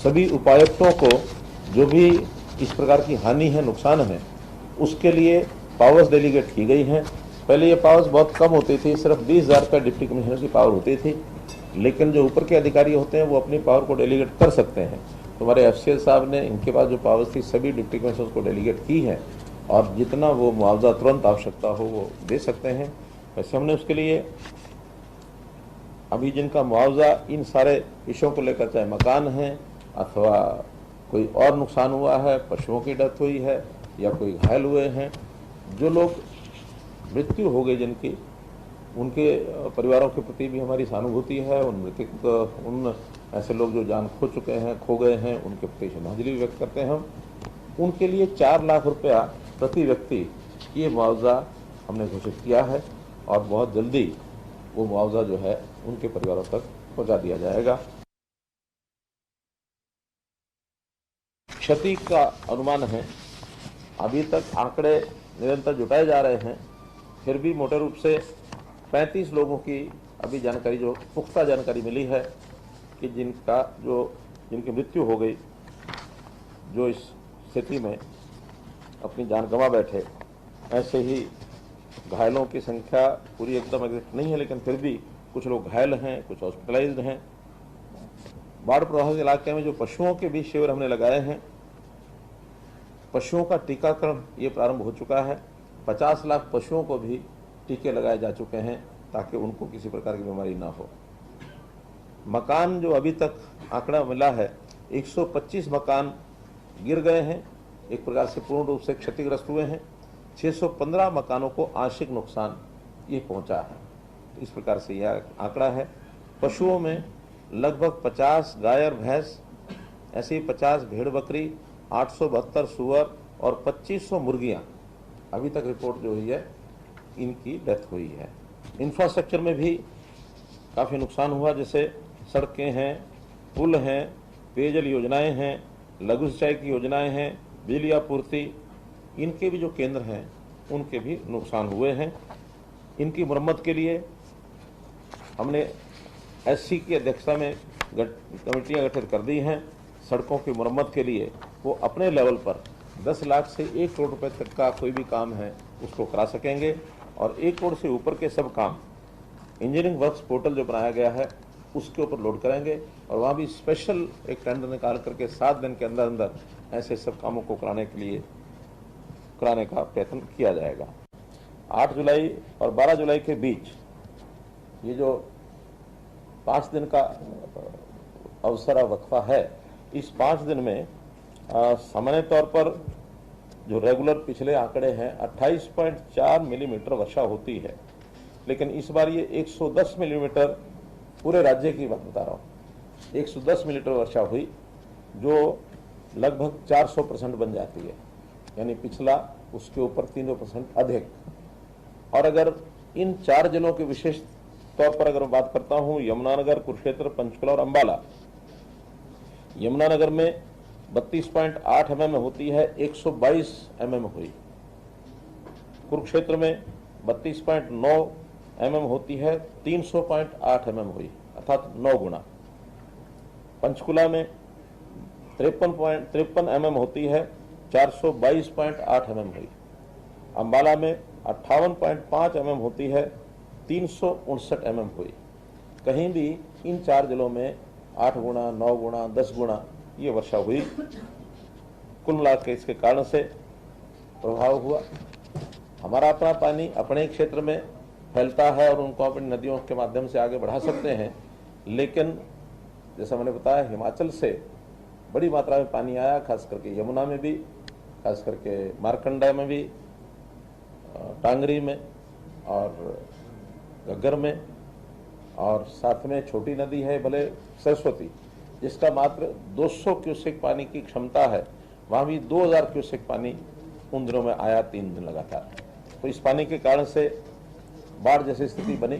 सभी उपायुक्तों को जो भी इस प्रकार की हानि है, नुकसान है, उसके लिए पावर्स डेलीगेट की गई हैं। पहले ये पावर्स बहुत कम होती थी, सिर्फ 20,000 रुपये डिप्टी कमिश्नर की पावर होती थी, लेकिन जो ऊपर के अधिकारी होते हैं वो अपनी पावर को डेलीगेट कर सकते हैं। तो हमारे एफसीएल साहब ने इनके पास जो पावर्स थी सभी डिप्टी कमिश्नर को डेलीगेट की है और जितना वो मुआवजा तुरंत आवश्यकता हो वो दे सकते हैं। वैसे हमने उसके लिए अभी जिनका मुआवजा इन सारे विषयों को लेकर, चाहे मकान है अथवा कोई और नुकसान हुआ है, पशुओं की डेथ हुई है या कोई घायल हुए हैं, जो लोग मृत्यु हो गई जिनकी, उनके परिवारों के प्रति भी हमारी सहानुभूति है। उन ऐसे लोग जो जान खो चुके हैं, खो गए हैं, उनके प्रति श्रद्धांजलि व्यक्त करते हैं हम। उनके लिए 4 लाख रुपया प्रति व्यक्ति ये मुआवजा हमने घोषित किया है और बहुत जल्दी वो मुआवजा जो है उनके परिवारों तक पहुंचा दिया जाएगा। क्षति का अनुमान है, अभी तक आंकड़े निरंतर जुटाए जा रहे हैं, फिर भी मोटे रूप से 35 लोगों की अभी जानकारी, जो पुख्ता जानकारी मिली है कि जिनकी मृत्यु हो गई, जो इस स्थिति में अपनी जान गंवा बैठे। ऐसे ही घायलों की संख्या पूरी एकदम एग्जैक्ट नहीं है, लेकिन फिर भी कुछ लोग घायल हैं, कुछ हॉस्पिटलाइज्ड हैं। बाढ़ प्रभावित इलाके में जो पशुओं के भी शिविर हमने लगाए हैं, पशुओं का टीकाकरण ये प्रारंभ हो चुका है। 50 लाख पशुओं को भी टीके लगाए जा चुके हैं ताकि उनको किसी प्रकार की बीमारी ना हो। मकान जो अभी तक आंकड़ा मिला है, 125 मकान गिर गए हैं, एक प्रकार से पूर्ण रूप से क्षतिग्रस्त हुए हैं। 615 मकानों को आंशिक नुकसान ये पहुंचा है। तो इस प्रकार से यह आंकड़ा है। पशुओं में लगभग 50 गाय और भैंस, ऐसे ही 50 भेड़ बकरी, 872 सुअर और 2500 मुर्गियां अभी तक रिपोर्ट जो हुई है इनकी डेथ हुई है। इंफ्रास्ट्रक्चर में भी काफ़ी नुकसान हुआ, जैसे सड़कें हैं, पुल हैं, पेयजल योजनाएं हैं, लघु सिंचाई की योजनाएं हैं, बिजली आपूर्ति, इनके भी जो केंद्र हैं उनके भी नुकसान हुए हैं। इनकी मरम्मत के लिए हमने एससी की अध्यक्षता में कमेटियां गठित कर दी हैं। सड़कों की मरम्मत के लिए वो अपने लेवल पर 10 लाख से 1 करोड़ रुपए तक का कोई भी काम है उसको करा सकेंगे और 1 करोड़ से ऊपर के सब काम इंजीनियरिंग वर्क्स पोर्टल जो बनाया गया है उसके ऊपर लोड करेंगे और वहाँ भी स्पेशल एक टेंडर निकाल करके 7 दिन के अंदर अंदर ऐसे सब कामों को कराने का प्रयत्न किया जाएगा। 8 जुलाई और 12 जुलाई के बीच ये जो 5 दिन का अवसर वक्फा है, इस 5 दिन में सामान्य तौर पर जो रेगुलर पिछले आंकड़े हैं 28.4 मिलीमीटर वर्षा होती है, लेकिन इस बार ये 110 मिलीमीटर, पूरे राज्य की बात बता रहा हूँ, 110 मिलीमीटर वर्षा हुई जो लगभग 400% बन जाती है, यानी पिछला उसके ऊपर 300% अधिक। और अगर इन 4 जिलों के विशेष तौर पर अगर मैं बात करता हूँ, यमुनानगर, कुरुक्षेत्र, पंचकुला और अंबाला, यमुनानगर में 32.8 mm होती है, 122 mm हुई। कुरुक्षेत्र में 32.9 mm होती है, 300.8 mm हुई, अर्थात 9 गुना। पंचकुला में 53 mm होती है, 422.8 mm हुई। अंबाला में 58.5 mm होती है, 359 mm हुई। कहीं भी इन 4 जिलों में 8 गुना, 9 गुना, 10 गुना ये वर्षा हुई। कुल मिलाकर के इसके कारण से प्रभाव हुआ। हमारा अपना पानी अपने क्षेत्र में फैलता है और उनको अपनी नदियों के माध्यम से आगे बढ़ा सकते हैं, लेकिन जैसा मैंने बताया हिमाचल से बड़ी मात्रा में पानी आया, खास करके यमुना में भी, खास करके मारकंडा में भी, टांगरी में और घग्गर में, और साथ में छोटी नदी है भले सरस्वती, जिसका मात्र 200 क्यूसेक पानी की क्षमता है, वहाँ भी 2000 क्यूसेक पानी उन दिनों में आया 3 दिन लगातार। तो इस पानी के कारण से बाढ़ जैसी स्थिति बनी।